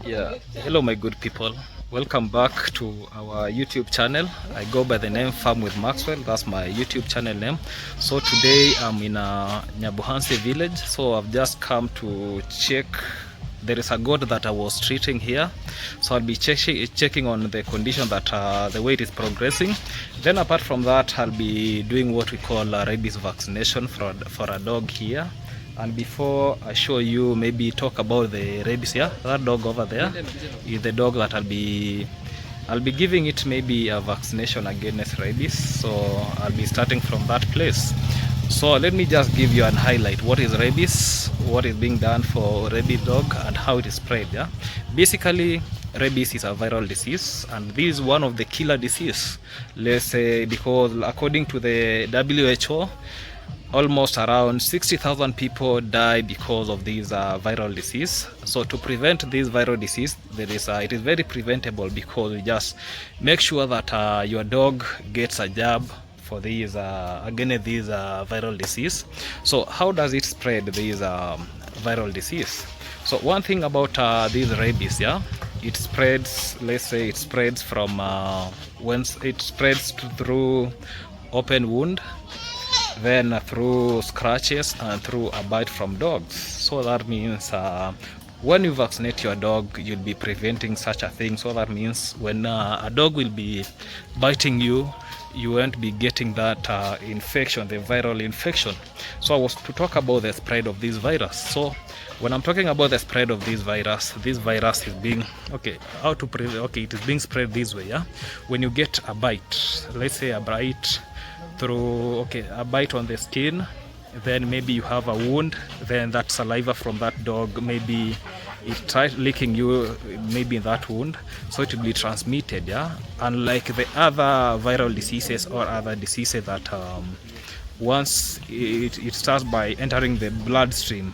Yeah, hello my good people. Welcome back to our YouTube channel. I go by the name Farm with Maxwell. That's my YouTube channel name. So today I'm in a Nyabuhansi village. So I've just come to check. There is a goat that I was treating here. So I'll be checking on the condition that the weight is progressing. Then apart from that, I'll be doing what we call a rabies vaccination for a dog here. And before I show you, maybe talk about the rabies, yeah, that dog over there is the dog that I'll be giving it maybe a vaccination against rabies. So I'll be starting from that place. So let me just give you an highlight. What is rabies? What is being done for rabies dog and how it is spread? Yeah, basically rabies is a viral disease, and this is one of the killer disease. Let's say, because according to the WHO, almost around 60,000 people die because of this viral disease. So to prevent this viral disease, it is very preventable, because you just make sure that your dog gets a jab for this against this viral disease. So how does it spread, this viral disease? So one thing about this rabies, yeah, it spreads, let's say it spreads from once it spreads through open wound, then through scratches and through a bite from dogs. So that means when you vaccinate your dog, you'll be preventing such a thing. So that means when a dog will be biting you, you won't be getting that infection, the viral infection. So I was to talk about the spread of this virus. So when I'm talking about the spread of this virus is being, how to prevent, it is being spread this way, yeah. When you get a bite, let's say a bite through a bite on the skin, then maybe you have a wound, then that saliva from that dog, maybe it tries licking you maybe in that wound, so it will be transmitted, yeah. Unlike the other viral diseases or other diseases that once it starts by entering the bloodstream,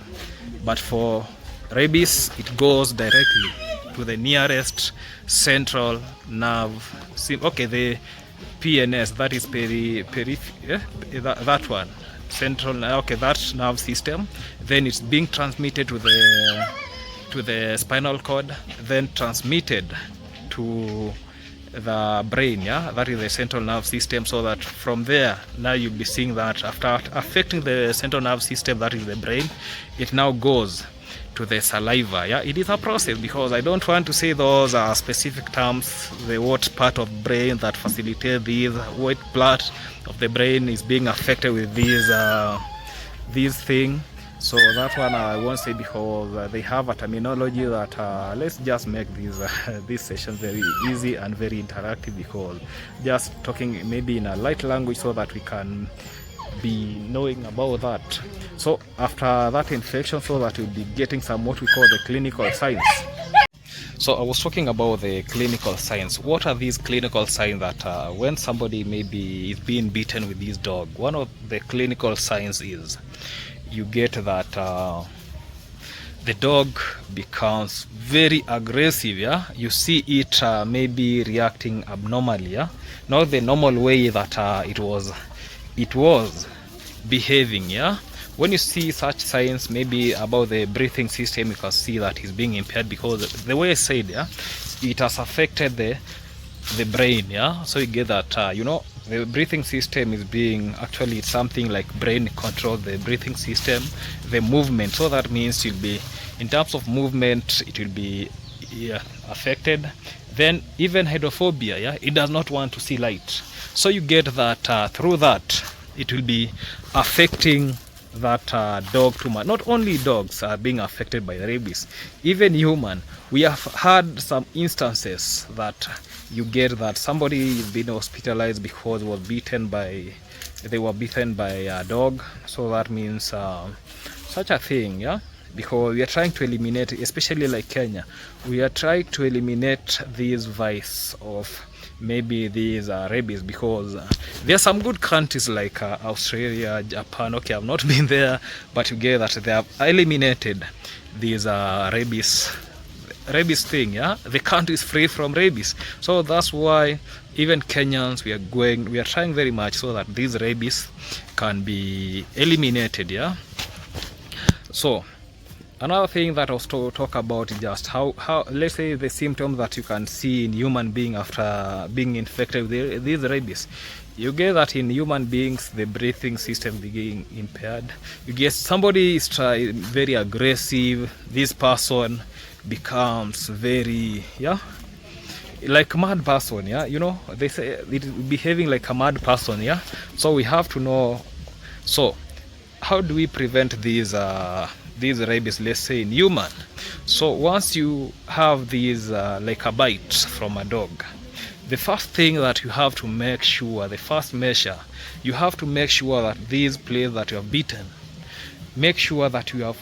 but for rabies it goes directly to the nearest central nerve, the PNS, that is that one, central, that nerve system. Then it's being transmitted to the spinal cord, then transmitted to the brain, yeah, that is the central nerve system. So that from there, now you'll be seeing that after affecting the central nerve system, that is the brain, it now goes to the saliva, yeah. It is a process, because I don't want to say those are specific terms, what part of brain that facilitates this, what part of the brain is being affected with this thing. So that one I won't say, because they have a terminology that let's just make this session very easy and very interactive, because just talking maybe in a light language so that we can be knowing about that. So after that infection, so that we'll be getting some what we call the clinical signs. So I was talking about the clinical signs. What are these clinical signs that when somebody maybe is being bitten with this dog? One of the clinical signs is you get that the dog becomes very aggressive, yeah. You see it maybe reacting abnormally, yeah, not the normal way that it was behaving, yeah. When you see such signs, maybe about the breathing system, you can see that is being impaired, because the way I said, yeah, it has affected the brain, yeah. So you get that the breathing system is being, actually it's something like brain controls the breathing system, the movement. So that means you'll be, in terms of movement, it will be affected. Then even hydrophobia, yeah, it does not want to see light. So you get that through that it will be affecting that dog too much. Not only dogs are being affected by rabies, even human. We have had some instances that you get that somebody is being hospitalized because they were bitten by a dog. So that means such a thing, yeah. Because we are trying to eliminate, especially like Kenya, we are trying to eliminate this vice of maybe these rabies, because there are some good countries like Australia, Japan. I've not been there, but you get that they have eliminated these rabies thing, yeah. The country is free from rabies. So that's why even Kenyans, we are trying very much so that these rabies can be eliminated, yeah. So Another thing that I was to talk about is just how let's say the symptoms that you can see in human being after being infected with these rabies. You get that in human beings the breathing system being impaired. You get somebody is very aggressive. This person becomes very like a mad person, they say it is behaving like a mad person, so we have to know. So how do we prevent these rabies, let's say in human? So once you have these like a bite from a dog, the first thing that you have to make sure, the first measure, you have to make sure that these places that you have bitten, make sure that you have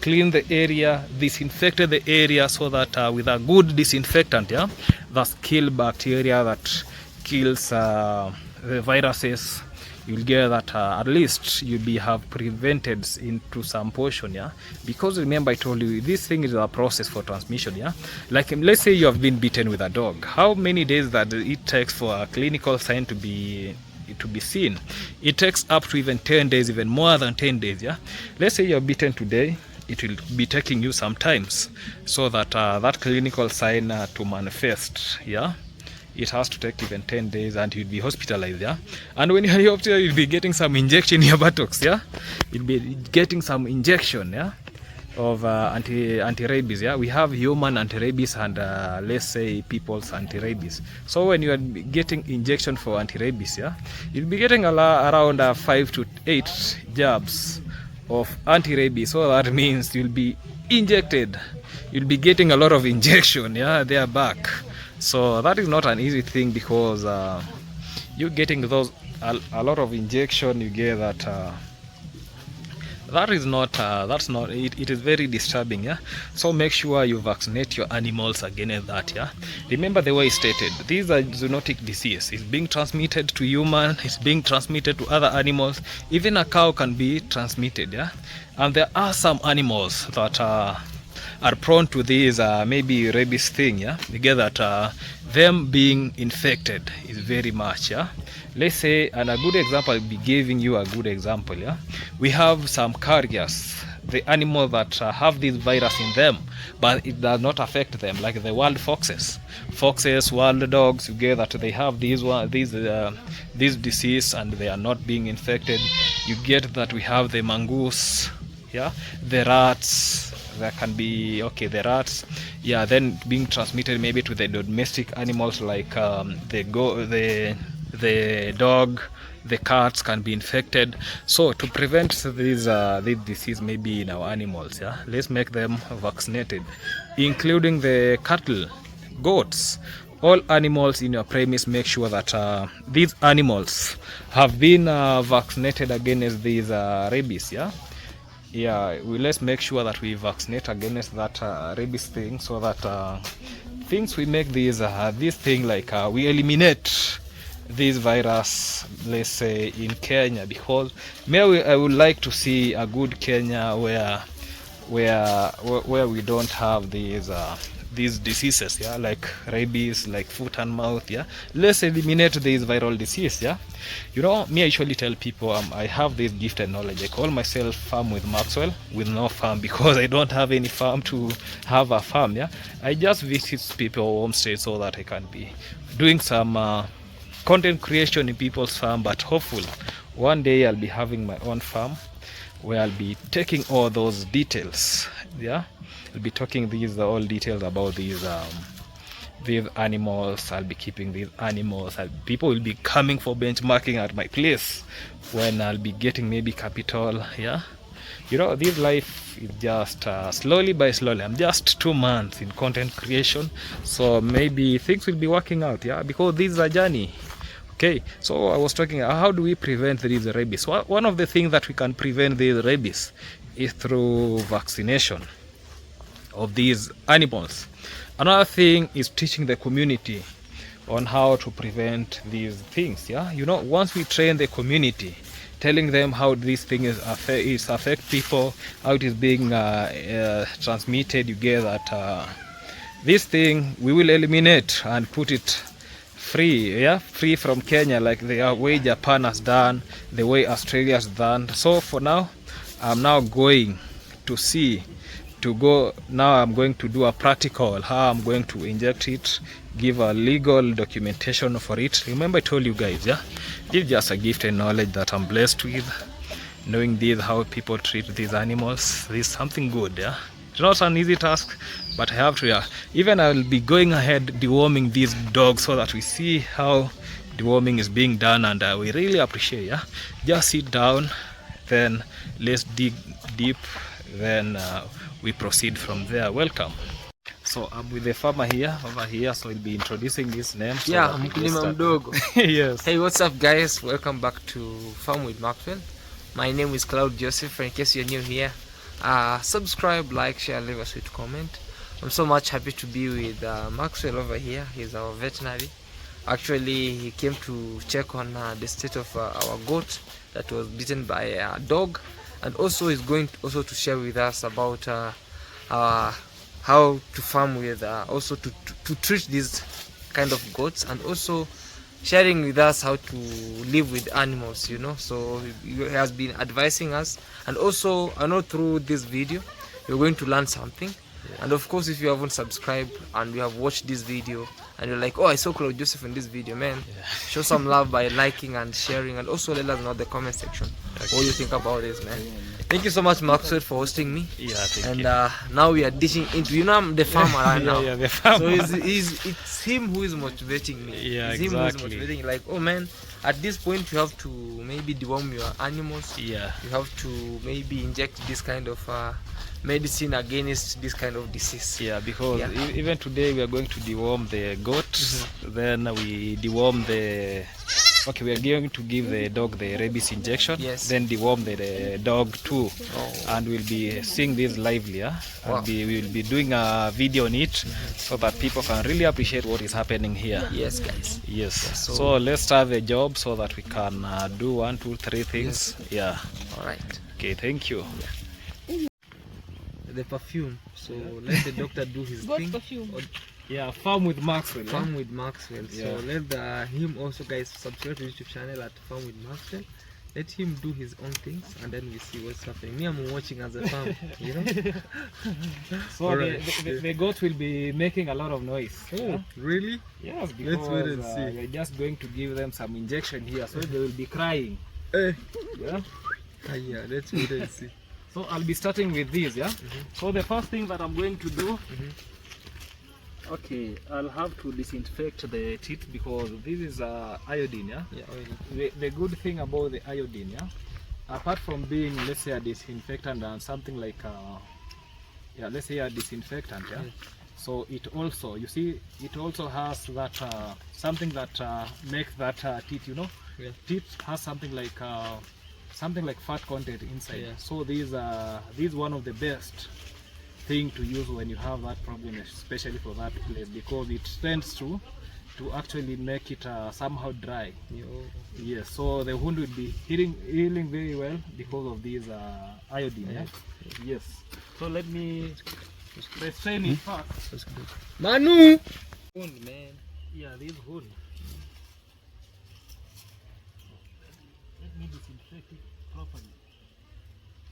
cleaned the area, disinfected the area, so that with a good disinfectant, that kill bacteria, that kills the viruses, you'll get that at least you'll have prevented into some portion, because remember I told you this thing is a process for transmission, like let's say you have been bitten with a dog. How many days that it takes for a clinical sign to be seen? It takes up to even 10 days, even more than 10 days, let's say you're bitten today, it will be taking you some times so that that clinical sign to manifest, it has to take even 10 days, and you'll be hospitalized, and when you're hospitalized, you'll be getting some injection in your buttocks, you'll be getting some injection, of anti-rabies, we have human anti-rabies and let's say people's anti-rabies. So when you are getting injection for anti-rabies, you'll be getting around 5 to 8 jabs of anti-rabies. So that means you'll be injected, you'll be getting a lot of injection, they are back. So that is not an easy thing, because you're getting those a lot of injection. You get that that's not it is very disturbing, so make sure you vaccinate your animals against that, remember the way stated, these are zoonotic disease. It's being transmitted to human, it's being transmitted to other animals, even a cow can be transmitted, and there are some animals that are prone to this maybe rabies thing, you get that them being infected is very much, let's say, and a good example, I'll be giving you a good example, we have some carriers, the animals that have this virus in them, but it does not affect them, like the wild foxes, wild dogs, you get that they have this disease and they are not being infected. You get that we have the mongoose, the rats. There can be the rats, then being transmitted maybe to the domestic animals, like the dog, the cats can be infected. So to prevent this disease maybe in our animals, let's make them vaccinated, including the cattle, goats, all animals in your premise. Make sure that these animals have been vaccinated against these rabies, let's make sure that we vaccinate against that rabies thing, so that things we make this thing, like we eliminate this virus, let's say in Kenya, because I would like to see a good Kenya where we don't have these diseases, like rabies, like foot and mouth, let's eliminate this viral disease, me, I usually tell people I have this gifted knowledge. I call myself farm with Maxwell, with no farm, because I don't have any farm to have a farm, I just visit people homestead so that I can be doing some content creation in people's farm. But hopefully one day I'll be having my own farm where I'll be taking all those details, I'll be talking all details about these animals. I'll be keeping these animals. People will be coming for benchmarking at my place when I'll be getting maybe capital, this life is just slowly by slowly. I'm just 2 months in content creation, so maybe things will be working out, because this is a journey. Okay, so I was talking, how do we prevent these rabies? One of the things that we can prevent these rabies is through vaccination of these animals. Another thing is teaching the community on how to prevent these things, once we train the community, telling them how this thing is affect people, how it is being transmitted, you get that this thing we will eliminate and put it free from Kenya, like the way Japan has done, the way Australia has done. So for now, I'm now going to see, to go now. I'm going to do a practical how I'm going to inject it, give a legal documentation for it. Remember I told you guys, yeah, it's just a gift and knowledge that I'm blessed with, knowing this, how people treat these animals. This is something good, yeah. It's not an easy task, but I have to, yeah. Even I will be going ahead deworming these dogs so that we see how deworming is being done, and we really appreciate, yeah. Just sit down, then let's dig deep, then we proceed from there. Welcome. So I'm with the farmer here over here, so he'll be introducing his name. So yeah, mkulima mdogo. Yes. Hey, what's up guys? Welcome back to Farm with Maxwell. My name is Cloud Joseph. In case you're new here, subscribe, like, share, leave a sweet comment. I'm so much happy to be with Maxwell over here. He's our veterinary. Actually, he came to check on the state of our goat that was bitten by a dog, and also he's going to share with us about how to farm with, also to treat these kind of goats, and also sharing with us how to live with animals, you know. So he has been advising us, and also I know through this video you're going to learn something. Yeah. And of course, if you haven't subscribed and you have watched this video and you're like, oh, I saw Claude Joseph in this video, man, yeah, show some love by liking and sharing, and also let us know in the comment section what you think about this, man. Thank you so much, Maxwell, for hosting me. Yeah, thank you. And now we are dishing into, you know, I'm the farmer right now. Yeah, the farmer. So it's him who is motivating me. Yeah, it's him who is motivating. Like, oh man, at this point you have to maybe deworm your animals. Yeah. You have to maybe inject this kind of medicine against this kind of disease. Yeah, because even today we are going to deworm the goat. Then we deworm the... Okay, we are going to give the dog the rabies injection. Yes. Then deworm the dog too. Oh. And we'll be seeing this lively. Yeah? Wow. We will be doing a video on it so that people can really appreciate what is happening here. Yes, guys. Yes. So let's start the job so that we can do 1, 2, 3 things. Yes. Yeah. All right. Okay, thank you. Yeah. The perfume. So let the doctor do his thing. Perfume. Yeah, Farm with Maxwell. Farm with Maxwell. So let him also, guys, subscribe to YouTube channel at Farm with Maxwell. Let him do his own things, and then we see what's happening. Me, I'm watching as a farm, you know. So the goat will be making a lot of noise. Oh, really? Yes, because let's wait and see. We're just going to give them some injection here, so they will be crying. Yeah. Yeah, let's wait and see. So I'll be starting with these, yeah. So the first thing that I'm going to do. Okay, I'll have to disinfect the teeth because this is iodine, yeah? Yeah, iodine. The good thing about the iodine, yeah, apart from being, let's say, a disinfectant and something like, let's say a disinfectant, yeah? So it also, you see, it also has that, something that makes that teeth, you know? Yeah. Teeth has something like fat content inside. Yeah. So this is one of the best thing to use when you have that problem, especially for that place, because it tends to actually make it somehow dry. Yes, so the wound will be healing very well because of this iodine. Yeah? Yes. So let me restrain it first. Manu! Wound, man. Yeah, this wound. Let me disinfect it properly.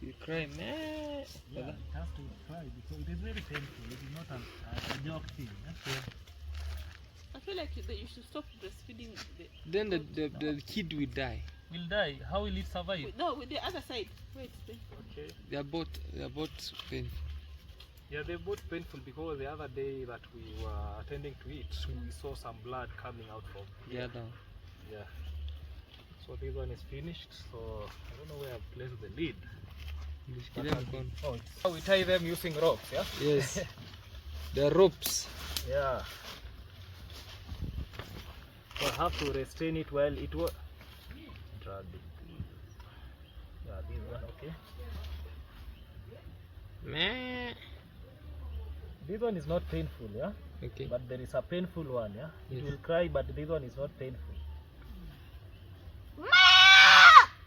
You cry, man. Yeah, it has to cry because it is very painful. It is not a joke thing. Yeah? I feel like you should stop breastfeeding. Then the kid will die. Will die? How will it survive? Wait, no, with the other side. Wait. Okay. They are both painful. Yeah, they're both painful because the other day that we were attending to it, we saw some blood coming out from here. Yeah. So this one is finished. So I don't know where I've placed the lid. Oh, we tie them using ropes, yeah? Yes. The ropes. Yeah. So I have to restrain it while it was. Drag it. Yeah, this one, okay. Meh. This one is not painful, yeah? Okay. But there is a painful one, yeah? Yes. It will cry, but this one is not painful.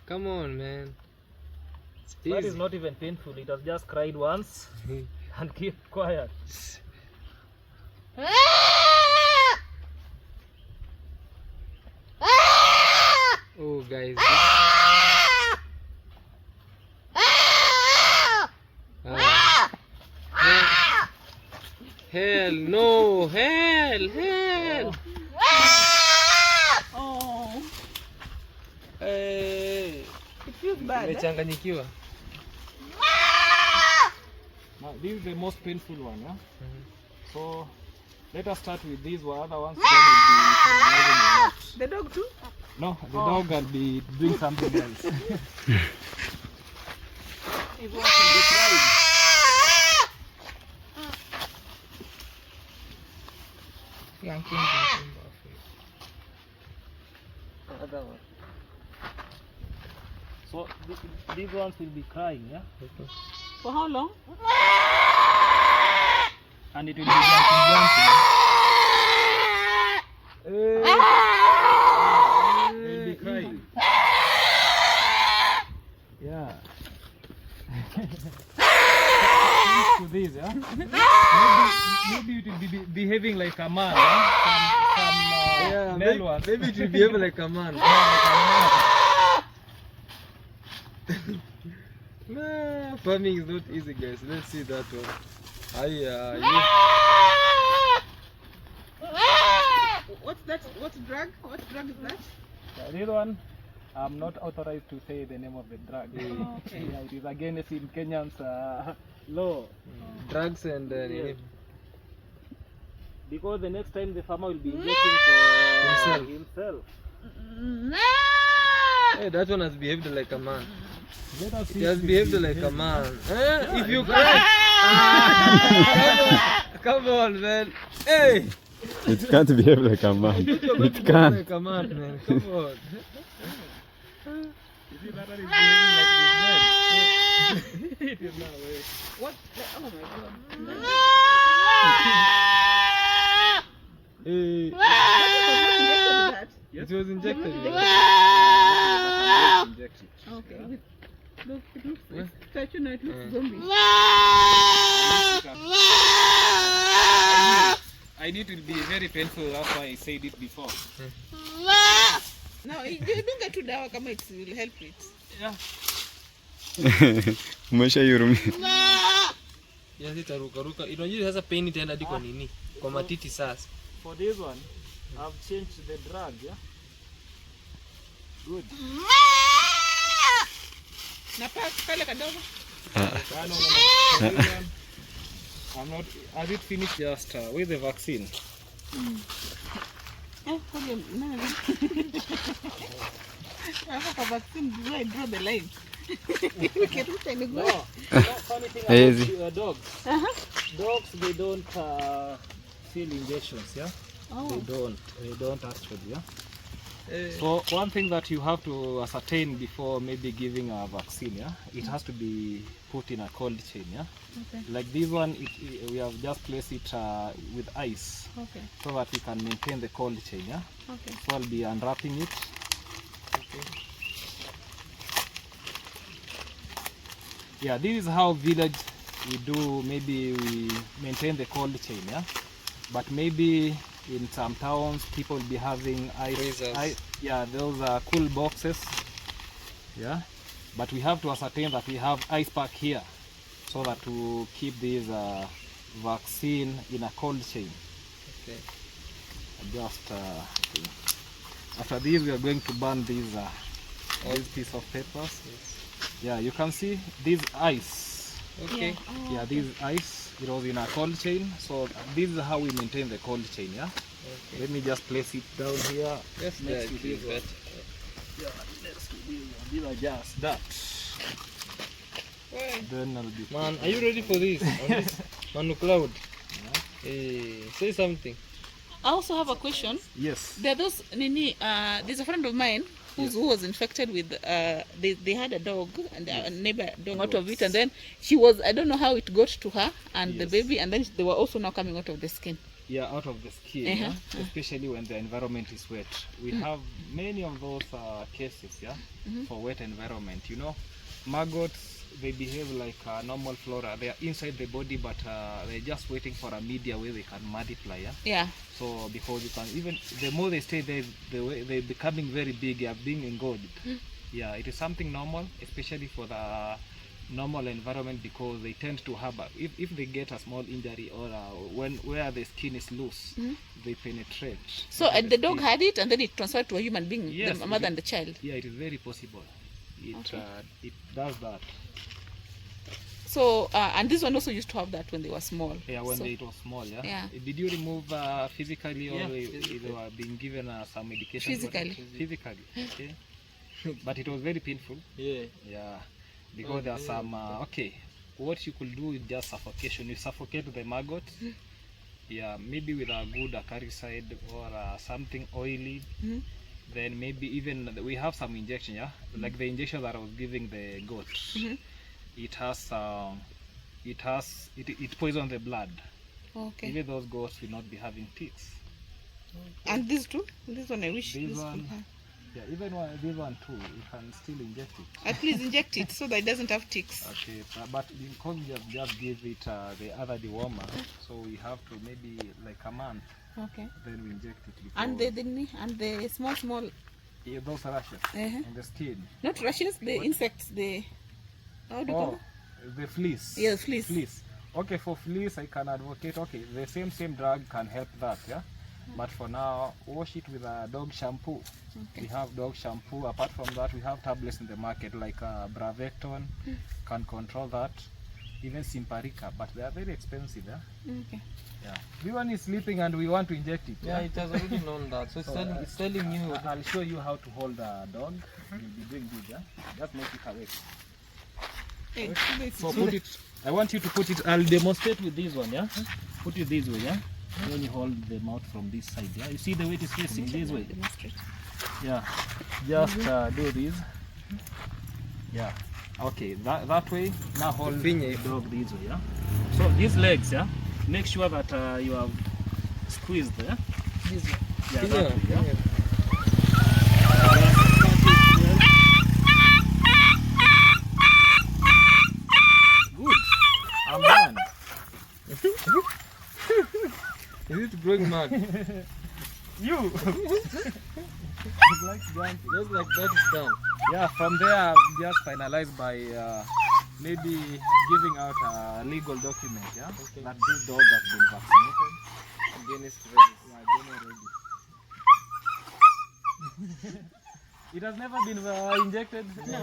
Come on, man. That is not even painful. It has just cried once and keep quiet. Oh, guys. Hell no! Hell! Oh, Hey. it feels bad. Nimechanganyikiwa. Now, this is the most painful one, yeah? So, let us start with these other ones, then we'll be finalizing the notes. The dog too? No, the dog will be doing something else. He's watching the crowd. Another one. So, these ones will be crying, yeah? For how long? And it will be jumping. They'll be crying. Yeah. To this, yeah? Maybe it will be behaving like a man, yeah? Some male ones. Maybe it will behave like a man. Nah, farming is not easy, guys. Let's see that one. What's that? What drug? What drug is that? This one, I'm not authorized to say the name of the drug. Okay. Yeah, it is against in Kenyan's law. Drugs and Yes. Because the next time the farmer will be injecting for himself. hey, that one has behaved like a man. Let us It see has if it behaved will like a behave. man. If you exactly. come on, man. Hey, It can't behave like a man. put your It back can't. like a man, man. Come on. You see that one is behaving like this man. It is not way. What? Oh my god. Hey, That? it was injected. Injection. Okay. Look, it looks it's statue now, it looks zombie. I need to be very painful, that's why I said it before. No, you don't get to dawa kama it will help it. Yeah. Umeshaihurumia. Yes, itarukaruka. Unajua sasa pain itaenda hadi kwa nini? Kwa matiti sasa. For this one, I've changed the drug, yeah? Good. Na pale kadogo. No. This one, I'm not, has it finished just with the vaccine? Hold on. No. After vaccine, do I draw the line? No. Funny thing Easy. about dogs. Dogs, they don't feel injections, yeah? Oh. They don't actually, yeah? So one thing that you have to ascertain before maybe giving a vaccine, yeah, it has to be put in a cold chain, yeah. Okay. Like this one, we have just placed it with ice, Okay. so that we can maintain the cold chain, yeah. Okay. So I'll be unwrapping it. Yeah, this is how village we do. Maybe we maintain the cold chain, yeah. But maybe in some towns, people will be having Freezers. yeah, those are cool boxes. Yeah, but we have to ascertain that we have ice pack here, so that to keep this vaccine in a cold chain. Okay. Just after this, we are going to burn these this piece of papers. Yeah, you can see this ice. Okay. Yeah. Oh. Yeah, this ice. It was in a cold chain, so this is how we maintain the cold chain. Yeah. Okay. Let me just place it down here. Yes, next to that this is one. that. Yeah, next to this one. These are just that. Then I'll be. Man, are you ready for this? Manu Cloud. Hey, say something. I also have a question. Yes. There are those there's a friend of mine who was infected with they had a dog and a neighbor dog out of it, and then she was, I don't know how it got to her and the Yes. baby, and then they were also now coming out of the skin. Yeah, out of the skin, yeah? Especially when the environment is wet. We have many of those cases, yeah, for wet environment. You know, maggots, they behave like normal flora. They are inside the body, but they're just waiting for a media where they can multiply, yeah? Yeah. So because you can, even the more they stay there, they're becoming very big, yeah, being engorged. Yeah, it is something normal, especially for the normal environment, because they tend to have if they get a small injury or where the skin is loose, they penetrate. So into the dog skin. had it and then it transferred to a human being, Yes, the mother and the child. Yeah, it is very possible. It does that. So and this one also used to have that when they were small. Yeah, when So- it was small. Yeah. Yeah. Did you remove physically, or Yeah, they physically. were being given some medication? Physically. Physically. Okay. But it was very painful. Yeah. Yeah. Because there are some. Okay. What you could do is just suffocation. You suffocate the maggot. Yeah, maybe with a good acaricide or something oily. Then maybe even we have some injection. Yeah, like the injection that I was giving the goat. It has it poisons the blood. Okay. Even those goats will not be having ticks. And these two? This one I wish. This This one, yeah, even this one too, you can still inject it. At least inject it so that it doesn't have ticks. Okay, but because we have just give it the other dewormer, so we have to maybe like a month, Okay. then we inject it. And the small yeah, those rashes on the skin. not rashes, the insects, the how do you call it? The fleas. Yeah, fleas. Fleas. Okay, for fleas I can advocate. Okay, the same drug can help that. Yeah. But for now, wash it with a dog shampoo. Okay. We have dog shampoo. Apart from that, we have tablets in the market like Bravecton, can control that. Even Simparica, but they are very expensive. Yeah? Okay. Yeah. This one is sleeping and we want to inject it. Yeah, it has already known that. So it's telling you. I'll show you how to hold a dog. You'll be doing this. Yeah? Just make it awake. Hey, So put it. I want you to put it. I'll demonstrate with this one. Yeah. Put it this way. Yeah. Then you hold the mouth from this side. Yeah. You see the way it is facing this way. demonstrate. Yeah. Just do this. Yeah. Okay. That way. Now hold the dog this way. Yeah. So these legs. Yeah. Make sure that you have squeezed there. This one. Yeah. That way, yeah. Good. I'm done. Is it growing mad? You. Like jumping. Just like that is done. Yeah, from there I've just finalized by maybe giving out a legal document, yeah, that this dog has been vaccinated Against rabies. Yeah, again already. It has never been injected? No.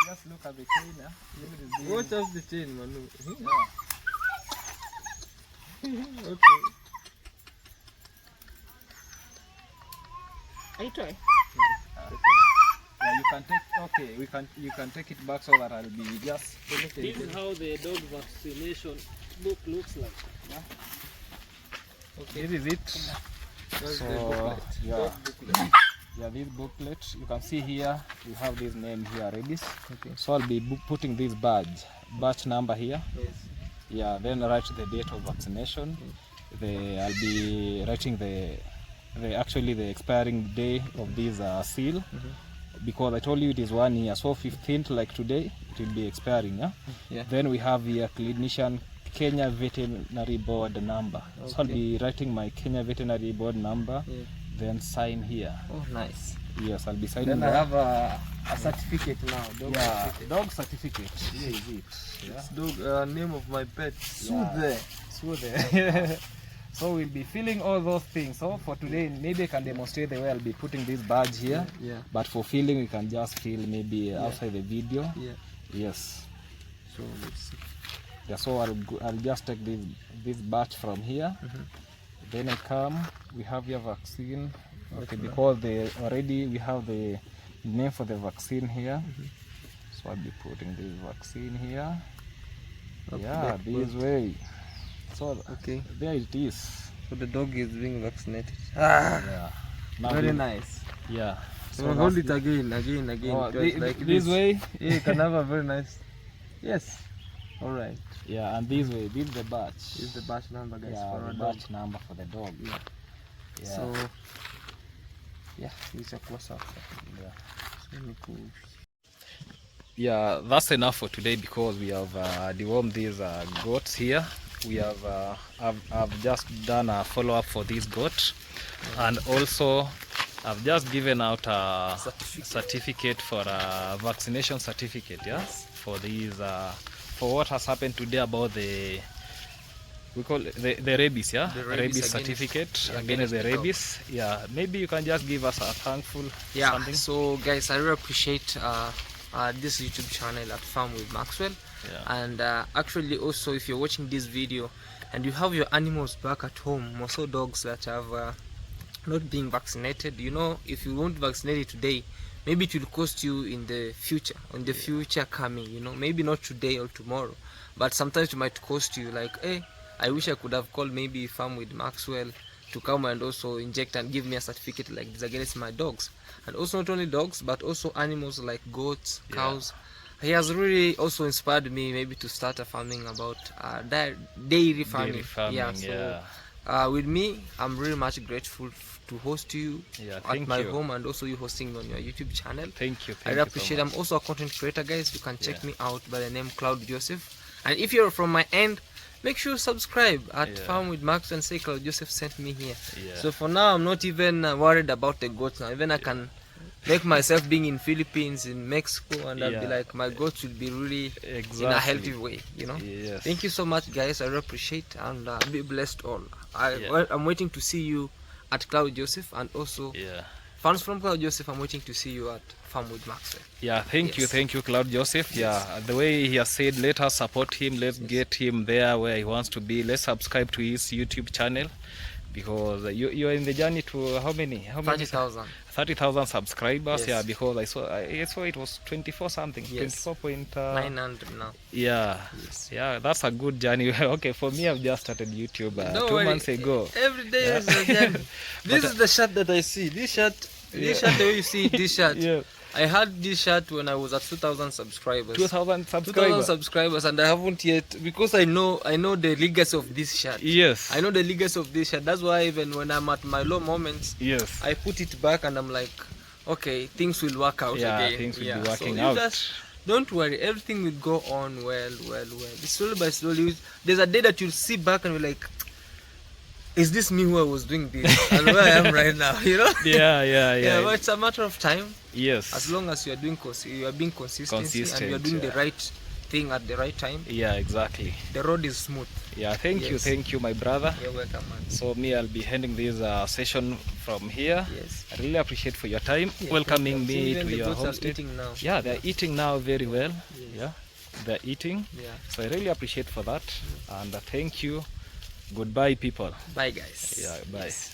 Just look at the chain, yeah. Watch out the chain, Manu. Yeah. Okay. Are you toy? Yeah, you can take. Okay, you can take it back so that I'll be just. This is how the dog vaccination looks like. Yeah. Okay. This is it. That's So, the booklet. yeah. Dog booklet. Yeah, this booklet, you can see here, we have this name here, Rabies. Okay. So I'll be putting this batch number here. Yes. Yeah, then write the date of vaccination. I'll be writing the expiring day of this seal, because I told you it is 1 year. So 15th, like today, it will be expiring. Yeah. Yeah. Then we have here clinician Kenya Veterinary Board number. So I'll be writing my Kenya Veterinary Board number. Yeah. Then sign here. Oh, nice. Yes, I'll be signing. Then I that. have a certificate now. Dog Yeah, certificate. dog certificate. Here is it. Yeah. It's dog name of my pet. Yeah. Soothe. So we'll be filling all those things. So for today, maybe I can demonstrate the way I'll be putting this badge here. Yeah. But for filling, we can just fill maybe outside the video. Yeah. Yes. So let's see. Yeah. So I'll just take this batch from here. Then I come. We have your vaccine. Okay, because we have the name for the vaccine here. So I'll be putting this vaccine here. Okay, Yeah, this way. So Okay. there it is. So the dog is being vaccinated. Yeah. Now Very this- nice. Yeah. So hold it again. Oh, just like this way. Yeah, you can have a very nice. Yes. All right. Yeah, and this way. This is the batch. This is the batch number, guys, Yeah, for the our dog. batch number for the dog. Yeah. Yeah. So yeah, itakuwa sawa. Yeah. So ni cool. Yeah, that's enough for today, because we have dewormed these goats here. We have I've just done a follow-up for this goat, and also I've just given out a Certificate. certificate for a vaccination certificate, yeah, for these for what has happened today about the, we call it the rabies, yeah, The rabies rabies certificate yeah, against the the dog. rabies. Yeah, maybe you can just give us a thankful Yeah, something. so guys, I really appreciate this YouTube channel at Farm with Maxwell. Yeah. And actually also, if you're watching this video and you have your animals back at home, also dogs that have not being vaccinated, you know, if you won't vaccinate it today, maybe it will cost you in the future, future coming, you know, maybe not today or tomorrow, but sometimes it might cost you, like, hey, I wish I could have called maybe Farm with Maxwell to come and also inject and give me a certificate like this against my dogs. And also not only dogs but also animals like goats, cows. He has really also inspired me maybe to start a farming about dairy farming. Dairy farming, Yeah, so yeah. with me, I'm really much grateful to host you Yeah, at thank my you. home, and also you hosting me on your YouTube channel. Thank you. I Thank really you appreciate. so I'm much. also a content creator, guys. You can check Yeah. me out by the name Cloud Joseph. And if you're from my end, make sure you subscribe at Yeah. Farm with Max and say Cloud Joseph sent me here. Yeah. So for now, I'm not even worried about the goats now. Even I can make myself being in Philippines, in Mexico, and I'll be Yeah. like, my goats will be really Exactly. in a healthy way, you know. Yes. Thank you so much, guys. I really appreciate, and be blessed all. Yeah. I'm waiting to see you at Cloud Joseph, and also Yeah. fans from Cloud Joseph, I'm waiting to see you at Farm with Maxwell. Yeah, thank you, Yes. thank you, Cloud Joseph. Yeah, the way he has said, let us support him, let's get him there where he wants to be. Let's subscribe to his YouTube channel, because you're in the journey to how many? 30,000. 30,000 subscribers. Yes. Yeah, because I saw it was 24 something. Yes. 24 point. 900 now. Yeah, Yes. yeah, that's a good journey. Okay, for me, I've just started YouTube Don't 2 worry. months ago. Every day Yeah. is a journey. This But, is the shirt that I see. This shirt, the way you see this shirt. Yeah, I had this shirt when I was at 2,000 subscribers. 2,000 2,000 subscribers. subscribers, and I haven't yet, because I know the legacy of this shirt. Yes. I know the legacy of this shirt. That's why even when I'm at my low moments, Yes. I put it back and I'm like, okay, things will work out Yeah, again. things will be So working you out. just don't worry, everything will go on well. Slowly by slowly, there's a day that you'll see back and you're like, is this me who I was doing this? And where I am right now, you know? Yeah, yeah, Yeah, yeah. but it's a matter of time. Yes. As long as you are doing you are being consistent and you are Consistent, doing the yeah. right thing at the right time, Yeah, exactly. the road is smooth. Yeah, thank you, my brother. You're welcome, man. So me, I'll be handing this session from here. Yes. I really appreciate for your time, Yeah, welcoming thank you. me Even to the your goats are homestead. eating now. Yeah, they're eating now very well. Yes. Yeah, they're eating. Yeah. So I really appreciate for that, and thank you. Goodbye, people. Bye, guys. Yeah, bye. Yes.